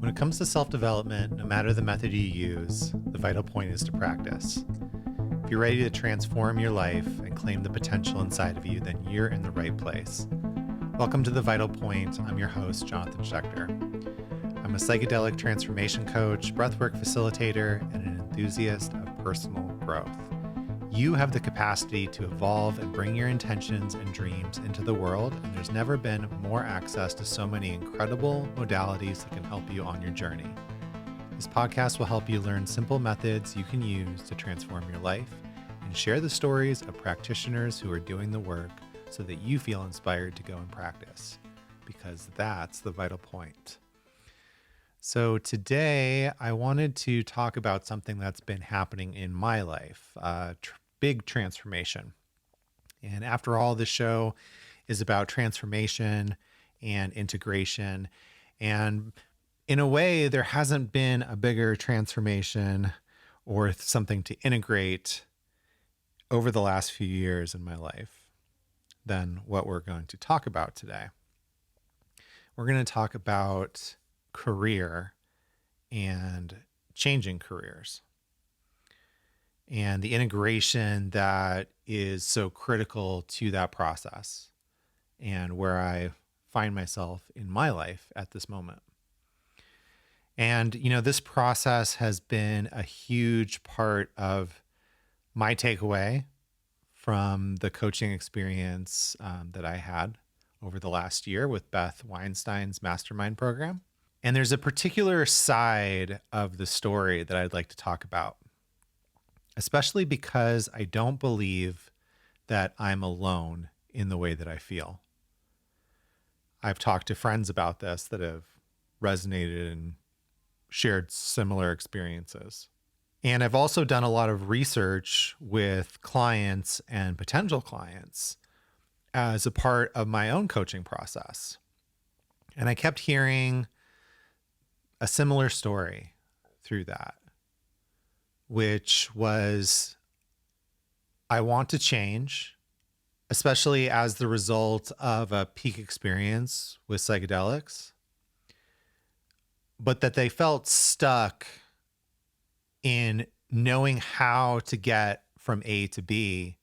When it comes to self-development, no matter the method you use, the vital point is to practice. If you're ready to transform your life and claim the potential inside of you, then you're in the right place. Welcome to The Vital Point. I'm your host, Jonathan Schecter. I'm a psychedelic transformation coach, breathwork facilitator, and an enthusiast of personal growth. You have the capacity to evolve and bring your intentions and dreams into the world, and there's never been more access to so many incredible modalities that can help you on your journey. This podcast will help you learn simple methods you can use to transform your life and share the stories of practitioners who are doing the work so that you feel inspired to go and practice, because that's the vital point. So today I wanted to talk about something that's been happening in my life, big transformation. And after all, this show is about transformation and integration. And in a way, there hasn't been a bigger transformation or something to integrate over the last few years in my life than what we're going to talk about today. We're going to talk about career and changing careers and the integration that is so critical to that process and where I find myself in my life at this moment. And, this process has been a huge part of my takeaway from the coaching experience that I had over the last year with Beth Weinstein's mastermind program. And there's a particular side of the story that I'd like to talk about, especially because I don't believe that I'm alone in the way that I feel. I've talked to friends about this that have resonated and shared similar experiences. And I've also done a lot of research with clients and potential clients as a part of my own coaching process. And I kept hearing a similar story through that, which was, I want to change, especially as the result of a peak experience with psychedelics, but that they felt stuck in knowing how to get from A to B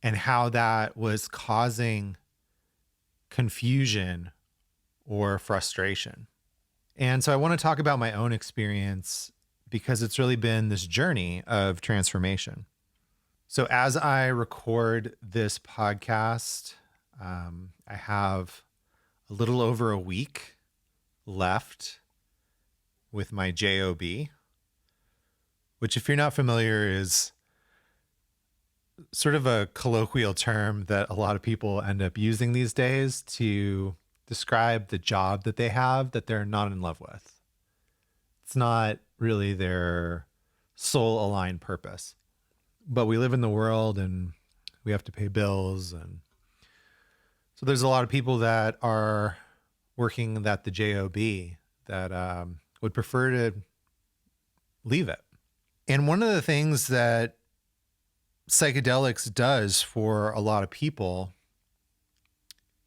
and how that was causing confusion or frustration. And so I want to talk about my own experience because it's really been this journey of transformation. So as I record this podcast, I have a little over a week left with my JOB, which, if you're not familiar, is sort of a colloquial term that a lot of people end up using these days to describe the job that they have that they're not in love with. It's not really their soul aligned purpose, but we live in the world and we have to pay bills. And so there's a lot of people that are working at the JOB that would prefer to leave it. And one of the things that psychedelics does for a lot of people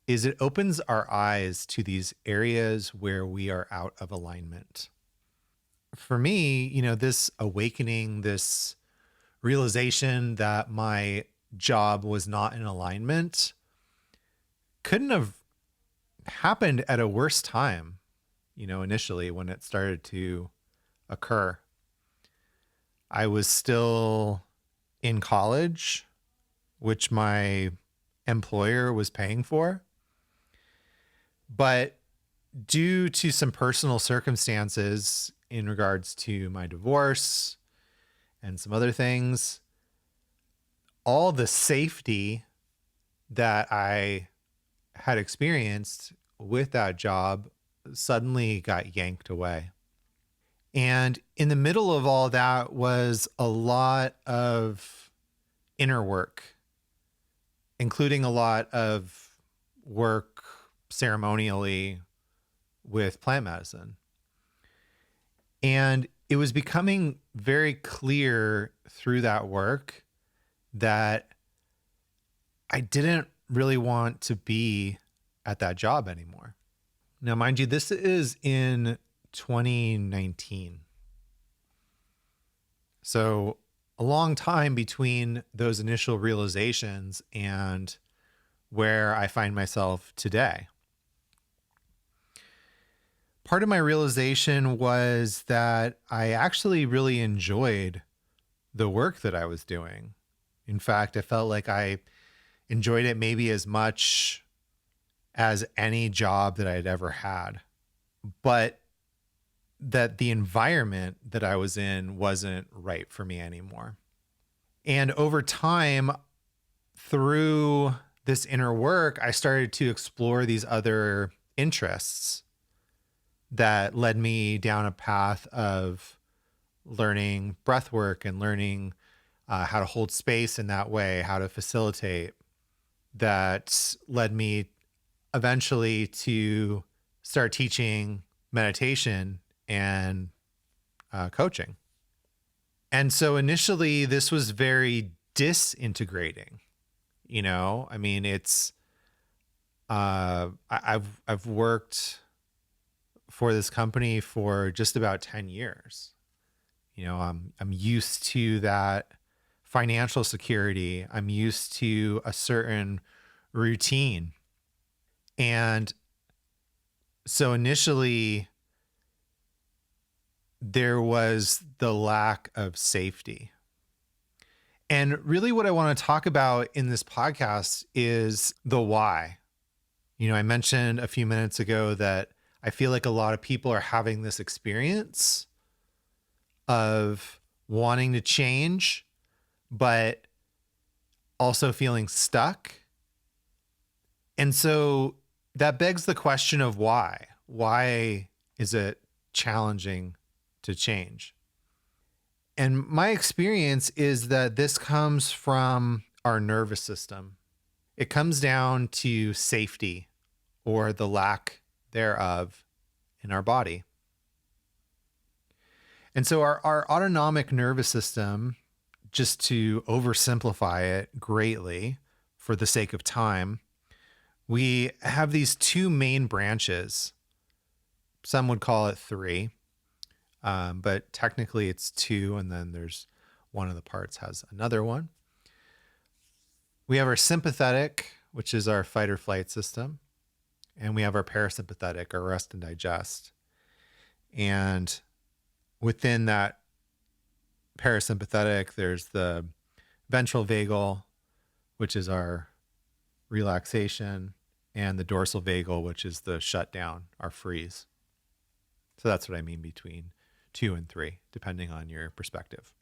is it opens our eyes to these areas where we are out of alignment. For me, this awakening, this realization that my job was not in alignment couldn't have happened at a worse time, initially when it started to occur. I was still in college, which my employer was paying for. But due to some personal circumstances in regards to my divorce and some other things, all the safety that I had experienced with that job suddenly got yanked away. And in the middle of all that was a lot of inner work, including a lot of work ceremonially with plant medicine. And it was becoming very clear through that work that I didn't really want to be at that job anymore. Now, mind you, this is in 2019. So a long time between those initial realizations and where I find myself today. Part of my realization was that I actually really enjoyed the work that I was doing. In fact, I felt like I enjoyed it maybe as much as any job that I'd ever had, but that the environment that I was in wasn't right for me anymore. And over time, through this inner work, I started to explore these other interests that led me down a path of learning breath work and learning how to hold space in that way, how to facilitate. That led me eventually to start teaching meditation and coaching. And so initially, this was very disintegrating. I mean, it's I've worked for this company for just about 10 years. I'm used to that financial security. I'm used to a certain routine. And so initially there was the lack of safety. And really what I want to talk about in this podcast is the why. I mentioned a few minutes ago that I feel like a lot of people are having this experience of wanting to change, but also feeling stuck. And so that begs the question of why. Why is it challenging to change? And my experience is that this comes from our nervous system. It comes down to safety or the lack thereof in our body. And so our autonomic nervous system, just to oversimplify it greatly for the sake of time, we have these two main branches. Some would call it three, but technically it's two, and then there's one of the parts has another one. We have our sympathetic, which is our fight or flight system, and we have our parasympathetic, our rest and digest. And within that parasympathetic, there's the ventral vagal, which is our relaxation, and the dorsal vagal, which is the shutdown, our freeze. So that's what I mean between 2 and 3, depending on your perspective.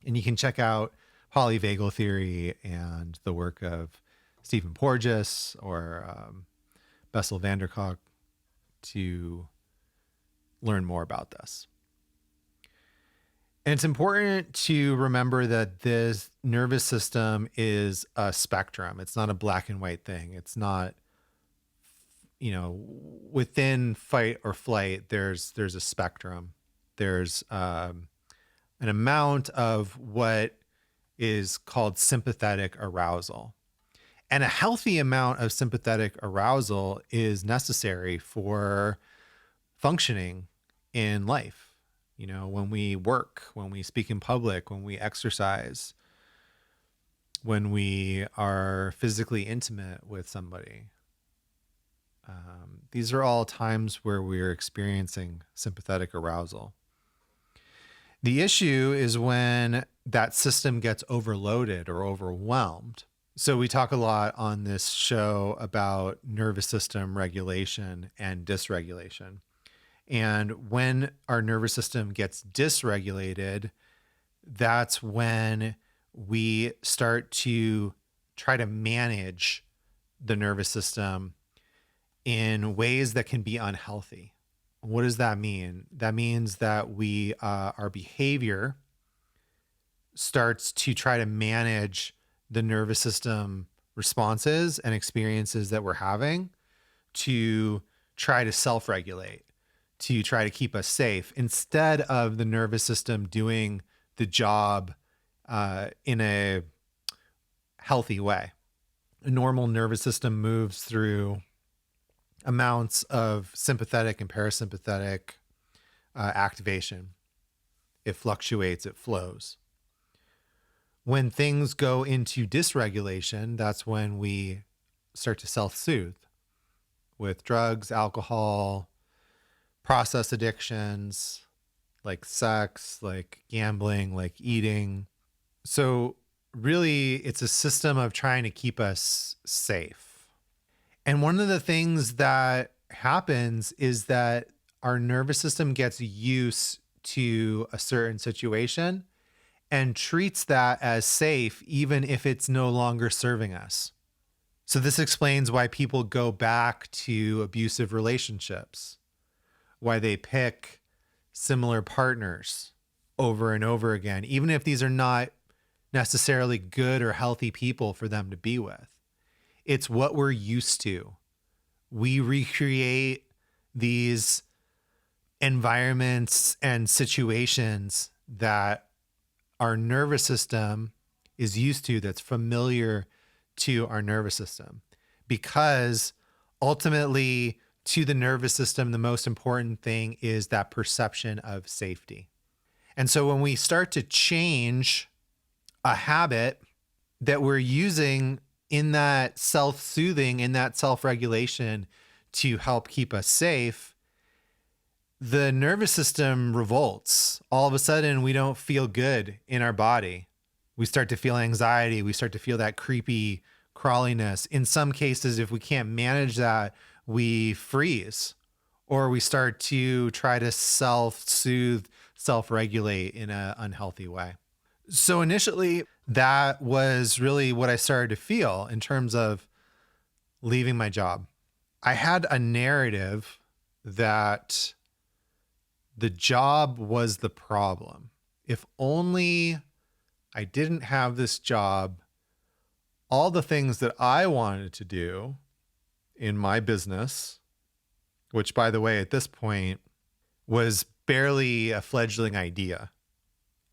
And you can check out polyvagal theory and the work of Stephen Porges or Bessel van der Kolk to learn more about this. And it's important to remember that this nervous system is a spectrum. It's not a black and white thing. It's not, within fight or flight, there's a spectrum. There's an amount of what is called sympathetic arousal. And a healthy amount of sympathetic arousal is necessary for functioning in life. When we work, when we speak in public, when we exercise, when we are physically intimate with somebody. These are all times where we're experiencing sympathetic arousal. The issue is when that system gets overloaded or overwhelmed. So we talk a lot on this show about nervous system regulation and dysregulation. And when our nervous system gets dysregulated, that's when we start to try to manage the nervous system in ways that can be unhealthy. What does that mean? That means that our behavior starts to try to manage the nervous system responses and experiences that we're having to try to self-regulate, to try to keep us safe, instead of the nervous system doing the job in a healthy way. A normal nervous system moves through amounts of sympathetic and parasympathetic activation. It fluctuates, it flows. When things go into dysregulation, that's when we start to self-soothe with drugs, alcohol, process addictions, like sex, like gambling, like eating. So really, it's a system of trying to keep us safe. And one of the things that happens is that our nervous system gets used to a certain situation and treats that as safe, even if it's no longer serving us. So this explains why people go back to abusive relationships, why they pick similar partners over and over again, even if these are not necessarily good or healthy people for them to be with. It's what we're used to. We recreate these environments and situations that our nervous system is used to, that's familiar to our nervous system, because ultimately to the nervous system, the most important thing is that perception of safety. And so when we start to change a habit that we're using in that self-soothing, in that self-regulation to help keep us safe, the nervous system revolts. All of a sudden, we don't feel good in our body. We start to feel anxiety. We start to feel that creepy crawliness. In some cases, if we can't manage that, we freeze, or we start to try to self-soothe, self-regulate in an unhealthy way. So initially, that was really what I started to feel in terms of leaving my job. I had a narrative that the job was the problem. If only I didn't have this job, all the things that I wanted to do in my business, which, by the way, at this point was barely a fledgling idea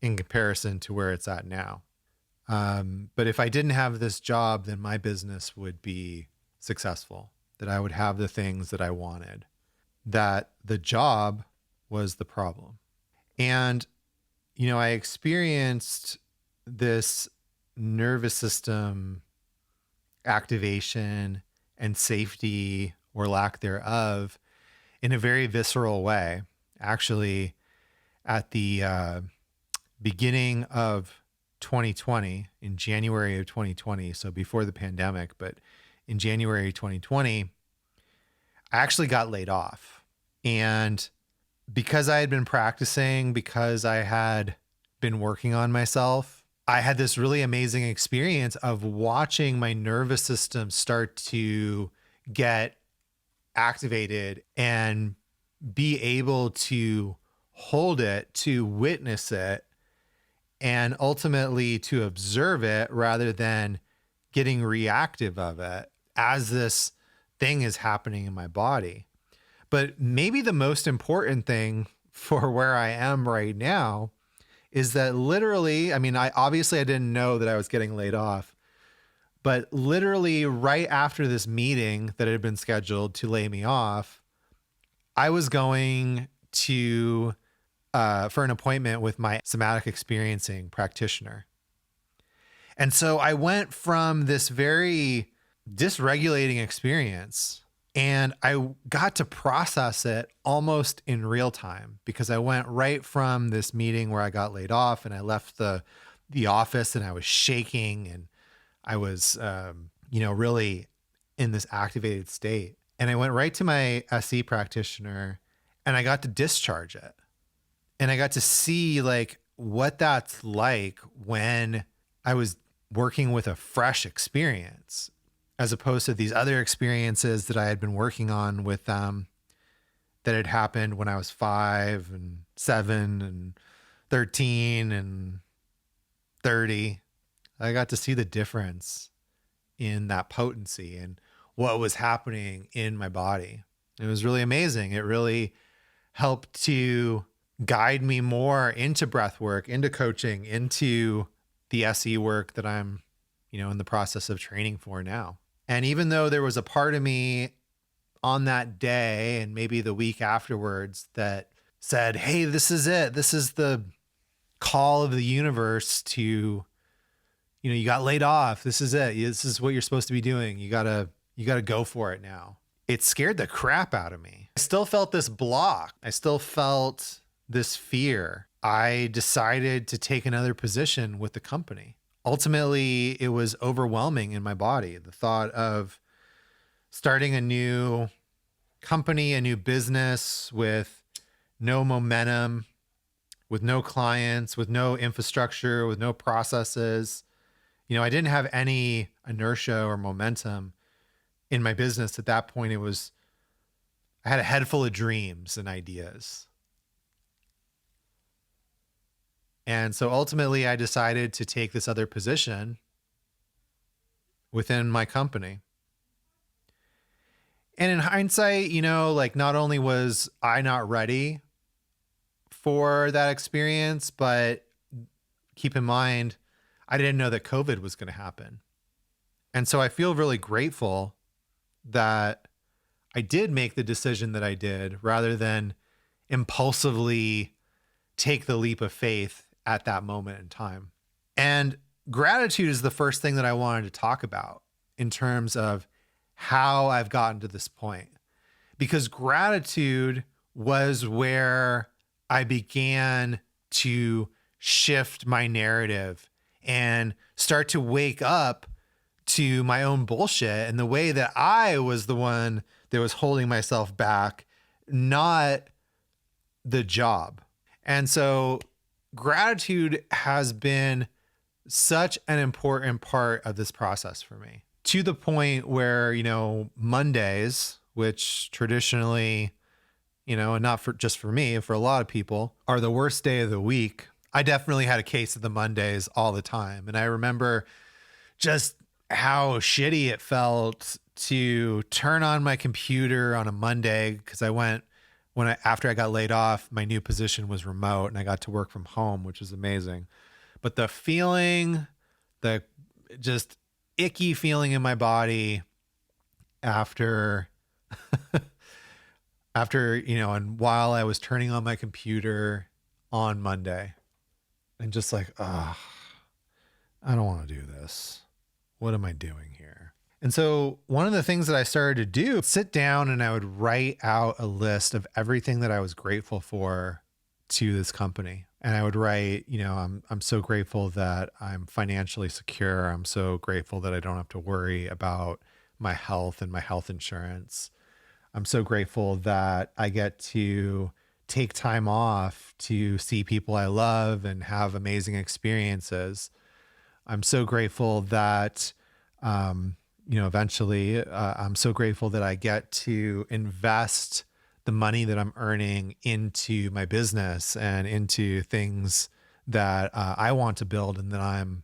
in comparison to where it's at now. But if I didn't have this job, then my business would be successful, that I would have the things that I wanted, that the job was the problem. And, I experienced this nervous system activation and safety, or lack thereof, in a very visceral way. Actually, at the beginning of 2020, in January of 2020, so before the pandemic, but in January 2020, I actually got laid off. And because I had been practicing, because I had been working on myself, I had this really amazing experience of watching my nervous system start to get activated and be able to hold it, to witness it, and ultimately to observe it rather than getting reactive of it as this thing is happening in my body. But maybe the most important thing for where I am right now is that literally, I didn't know that I was getting laid off, but literally right after this meeting that had been scheduled to lay me off, I was going to for an appointment with my somatic experiencing practitioner. And so I went from this very dysregulating experience, and I got to process it almost in real time, because I went right from this meeting where I got laid off, and I left the office, and I was shaking, and I was, really in this activated state. And I went right to my SE practitioner, and I got to discharge it. And I got to see what that's like when I was working with a fresh experience, as opposed to these other experiences that I had been working on with them that had happened when I was 5 and 7 and 13 and 30. I got to see the difference in that potency and what was happening in my body. It was really amazing. It really helped to guide me more into breath work, into coaching, into the SE work that I'm, in the process of training for now. And even though there was a part of me on that day and maybe the week afterwards that said, hey, this is it. This is the call of the universe to, you got laid off. This is it. This is what you're supposed to be doing. You gotta go for it now. It scared the crap out of me. I still felt this block. I still felt this fear. I decided to take another position with the company. Ultimately, it was overwhelming in my body. The thought of starting a new company, a new business with no momentum, with no clients, with no infrastructure, with no processes. I didn't have any inertia or momentum in my business at that point. I had a head full of dreams and ideas. And so ultimately I decided to take this other position within my company. And in hindsight, not only was I not ready for that experience, but keep in mind, I didn't know that COVID was going to happen. And so I feel really grateful that I did make the decision that I did rather than impulsively take the leap of faith at that moment in time. And gratitude is the first thing that I wanted to talk about in terms of how I've gotten to this point, because gratitude was where I began to shift my narrative and start to wake up to my own bullshit and the way that I was the one that was holding myself back, not the job. And so gratitude has been such an important part of this process for me, to the point where, Mondays, which traditionally, and not just for me, for a lot of people, are the worst day of the week. I definitely had a case of the Mondays all the time. And I remember just how shitty it felt to turn on my computer on a Monday, because after I got laid off, my new position was remote and I got to work from home, which was amazing. But the feeling, the just icky feeling in my body after, and while I was turning on my computer on Monday and just like, I don't want to do this. What am I doing here? And so one of the things that I started to do, sit down and I would write out a list of everything that I was grateful for to this company. And I would write, I'm so grateful that I'm financially secure. I'm so grateful that I don't have to worry about my health and my health insurance. I'm so grateful that I get to take time off to see people I love and have amazing experiences. I'm so grateful that, eventually, I'm so grateful that I get to invest the money that I'm earning into my business and into things that I want to build and that I'm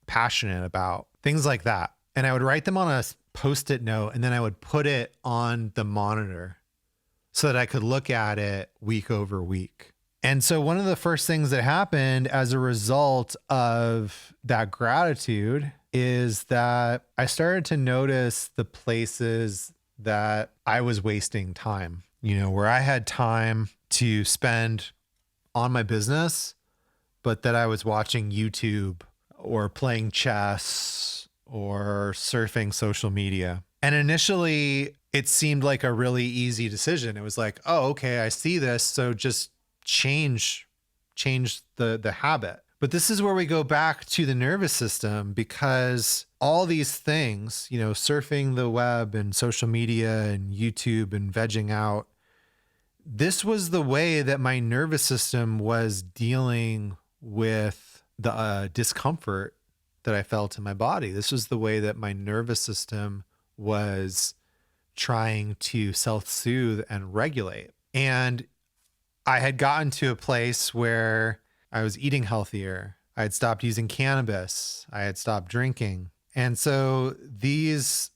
passionate about, things like that. And I would write them on a Post-it note, and then I would put it on the monitor so that I could look at it week over week. And so one of the first things that happened as a result of that gratitude is that I started to notice the places that I was wasting time, where I had time to spend on my business, but that I was watching YouTube or playing chess or surfing social media. And initially it seemed like a really easy decision. It was like, oh, okay, I see this. So just change the habit. But this is where we go back to the nervous system, because all these things, surfing the web and social media and YouTube and vegging out, this was the way that my nervous system was dealing with the discomfort that I felt in my body. This was the way that my nervous system was trying to self-soothe and regulate. And I had gotten to a place where I was eating healthier. I had stopped using cannabis. I had stopped drinking. And so these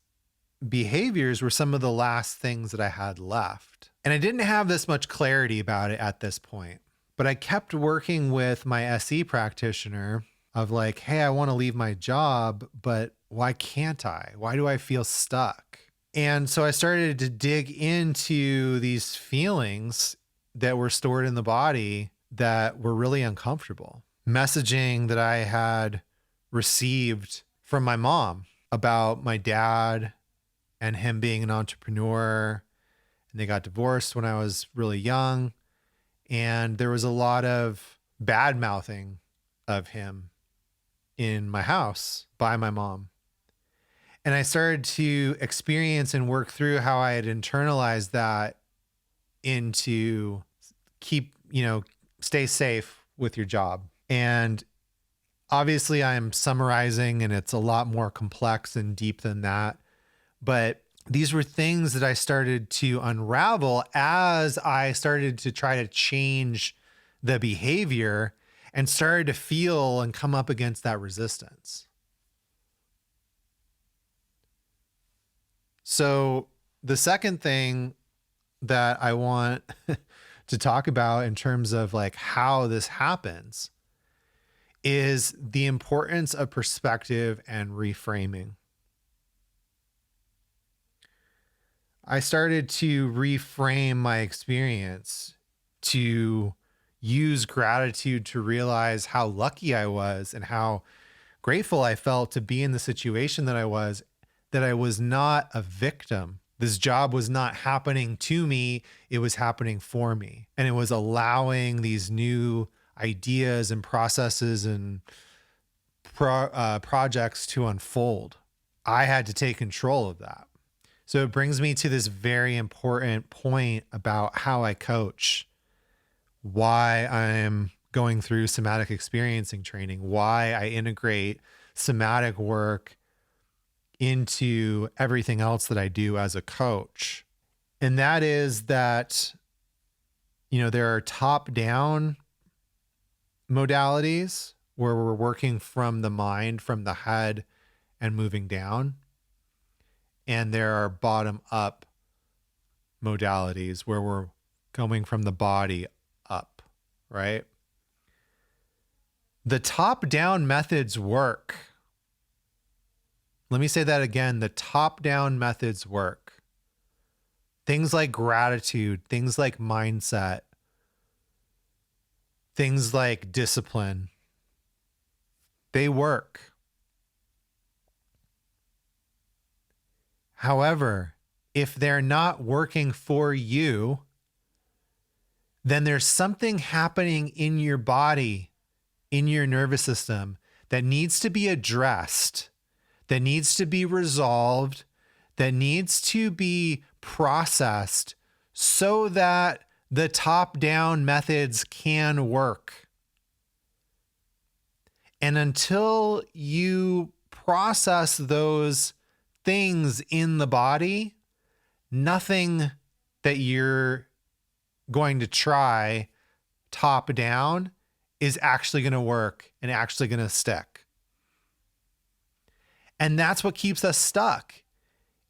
behaviors were some of the last things that I had left. And I didn't have this much clarity about it at this point, but I kept working with my SE practitioner of like, hey, I want to leave my job, but why can't I? Why do I feel stuck? And so I started to dig into these feelings that were stored in the body that were really uncomfortable. Messaging that I had received from my mom about my dad and him being an entrepreneur. And they got divorced when I was really young. And there was a lot of bad mouthing of him in my house by my mom. And I started to experience and work through how I had internalized that into stay safe with your job. And obviously I'm summarizing and it's a lot more complex and deep than that. But these were things that I started to unravel as I started to try to change the behavior and started to feel and come up against that resistance. So the second thing that I want to talk about in terms of like how this happens is the importance of perspective and reframing. I started to reframe my experience, to use gratitude to realize how lucky I was and how grateful I felt to be in the situation that I was not a victim. This job was not happening to me. It was happening for me. And it was allowing these new ideas and processes and projects to unfold. I had to take control of that. So it brings me to this very important point about how I coach, why I'm going through somatic experiencing training, why I integrate somatic work into everything else that I do as a coach. And that is that, there are top-down modalities where we're working from the mind, from the head, and moving down. And there are bottom-up modalities where we're going from the body up, right? The top-down methods work. Let me say that again. The top-down methods work. Things like gratitude, things like mindset, things like discipline, they work. However, if they're not working for you, then there's something happening in your body, in your nervous system, that needs to be addressed, that needs to be resolved, that needs to be processed so that the top-down methods can work. And until you process those things in the body, nothing that you're going to try top down is actually going to work and actually going to stick. And that's what keeps us stuck,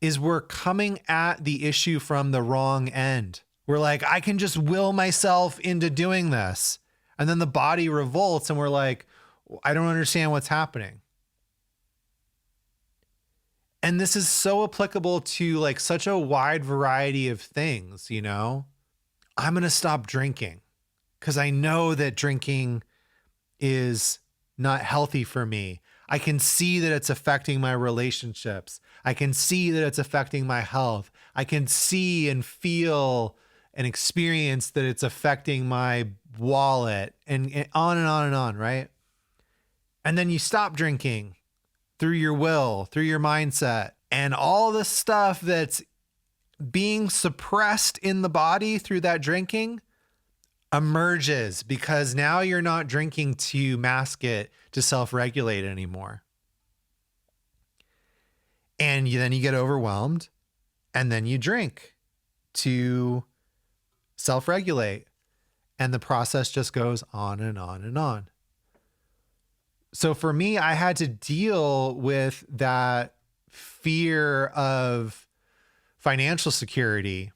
is we're coming at the issue from the wrong end. We're like, I can just will myself into doing this. And then the body revolts and we're like, I don't understand what's happening. And this is so applicable to like such a wide variety of things, I'm going to stop drinking because I know that drinking is not healthy for me. I can see that it's affecting my relationships. I can see that it's affecting my health. I can see and feel and experience that it's affecting my wallet and on and on and on, right? And then you stop drinking through your will, through your mindset, and all the stuff that's being suppressed in the body through that drinking emerges because now you're not drinking to mask it, to self-regulate anymore. And then you get overwhelmed and then you drink to self-regulate. And the process just goes on and on and on. So for me, I had to deal with that fear of financial security,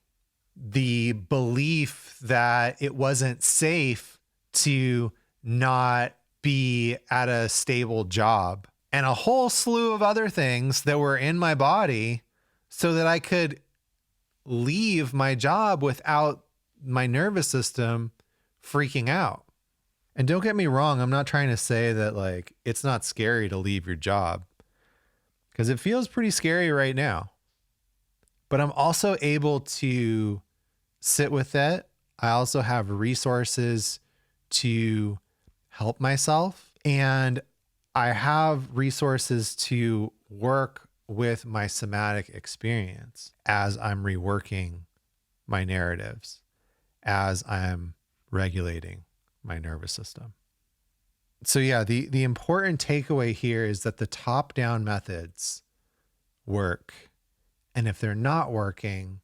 the belief that it wasn't safe to not be at a stable job, and a whole slew of other things that were in my body so that I could leave my job without my nervous system freaking out. And don't get me wrong, I'm not trying to say that like it's not scary to leave your job, because it feels pretty scary right now. But I'm also able to sit with it. I also have resources to help myself, and I have resources to work with my somatic experience as I'm reworking my narratives, as I'm regulating my nervous system. So yeah, the important takeaway here is that the top-down methods work. And if they're not working,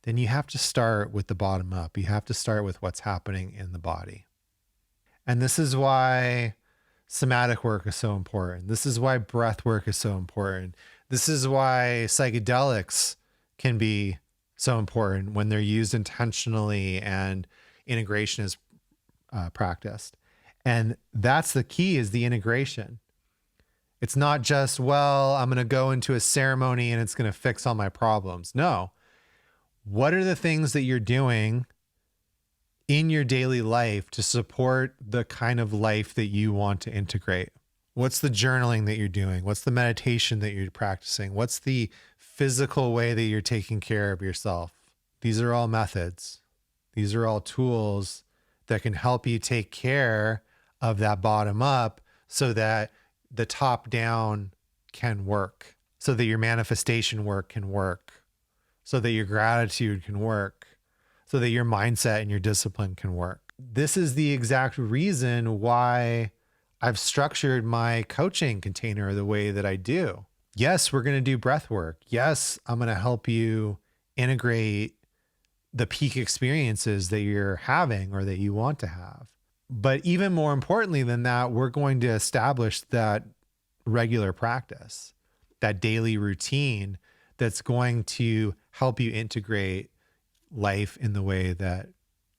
then you have to start with the bottom up. You have to start with what's happening in the body. And this is why somatic work is so important. This is why breath work is so important. This is why psychedelics can be so important when they're used intentionally and integration is practiced. And that's the key, is the integration. It's not just, well, I'm going to go into a ceremony and it's going to fix all my problems. No. What are the things that you're doing in your daily life to support the kind of life that you want to integrate? What's the journaling that you're doing? What's the meditation that you're practicing? What's the physical way that you're taking care of yourself? These are all methods. These are all tools that can help you take care of that bottom up so that the top down can work, so that your manifestation work can work, so that your gratitude can work, so that your mindset and your discipline can work. This is the exact reason why I've structured my coaching container the way that I do. Yes, we're going to do breath work. Yes, I'm going to help you integrate the peak experiences that you're having or that you want to have. But even more importantly than that, we're going to establish that regular practice, that daily routine that's going to help you integrate life in the way that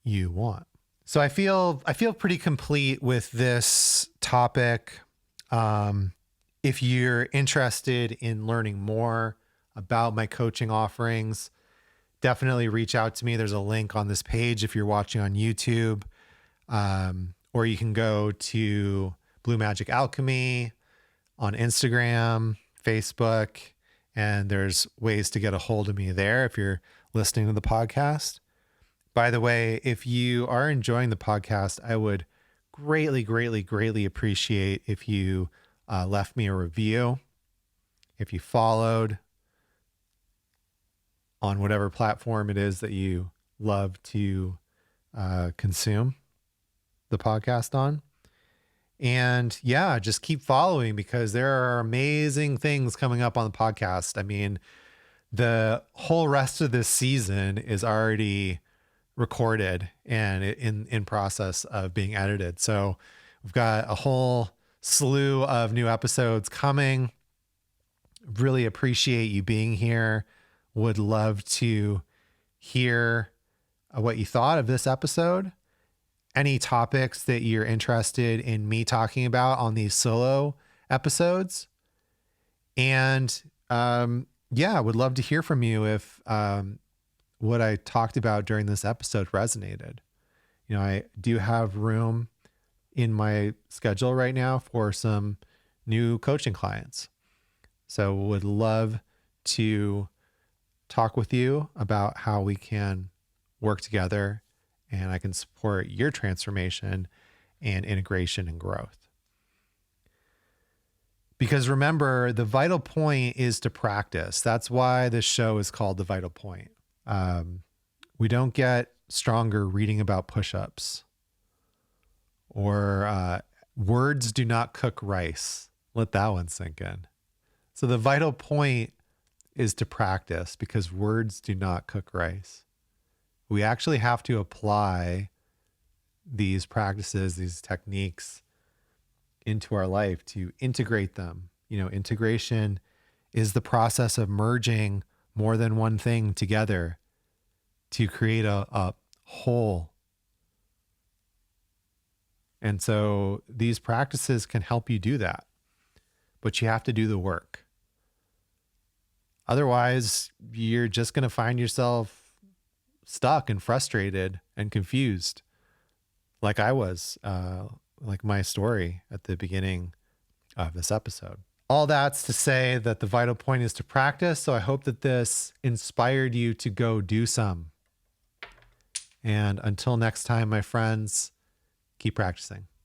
you want. So I feel pretty complete with this topic. If you're interested in learning more about my coaching offerings, definitely reach out to me. There's a link on this page if you're watching on YouTube, or you can go to Blue Magic Alchemy on Instagram, Facebook, and there's ways to get a hold of me there if you're listening to the podcast. By the way, if you are enjoying the podcast, I would greatly, greatly, greatly appreciate if you left me a review, if you followed on whatever platform it is that you love to consume the podcast on. And yeah, just keep following, because there are amazing things coming up on the podcast. I mean, the whole rest of this season is already recorded and in process of being edited. So we've got a whole slew of new episodes coming. Really appreciate you being here. Would love to hear what you thought of this episode. Any topics that you're interested in me talking about on these solo episodes. And yeah, would love to hear from you if what I talked about during this episode resonated. You know, I do have room in my schedule right now for some new coaching clients. So would love to talk with you about how we can work together and I can support your transformation and integration and growth. Because remember, the vital point is to practice. That's why this show is called The Vital Point. We don't get stronger reading about push-ups, or words do not cook rice. Let that one sink in. So the vital point is to practice, because words do not cook rice. We actually have to apply these practices, these techniques into our life to integrate them. You know, integration is the process of merging more than one thing together to create a whole. And so these practices can help you do that, but you have to do the work. Otherwise, you're just going to find yourself stuck and frustrated and confused, like I was, like my story at the beginning of this episode. All that's to say that the vital point is to practice. So I hope that this inspired you to go do some. And until next time, my friends, keep practicing.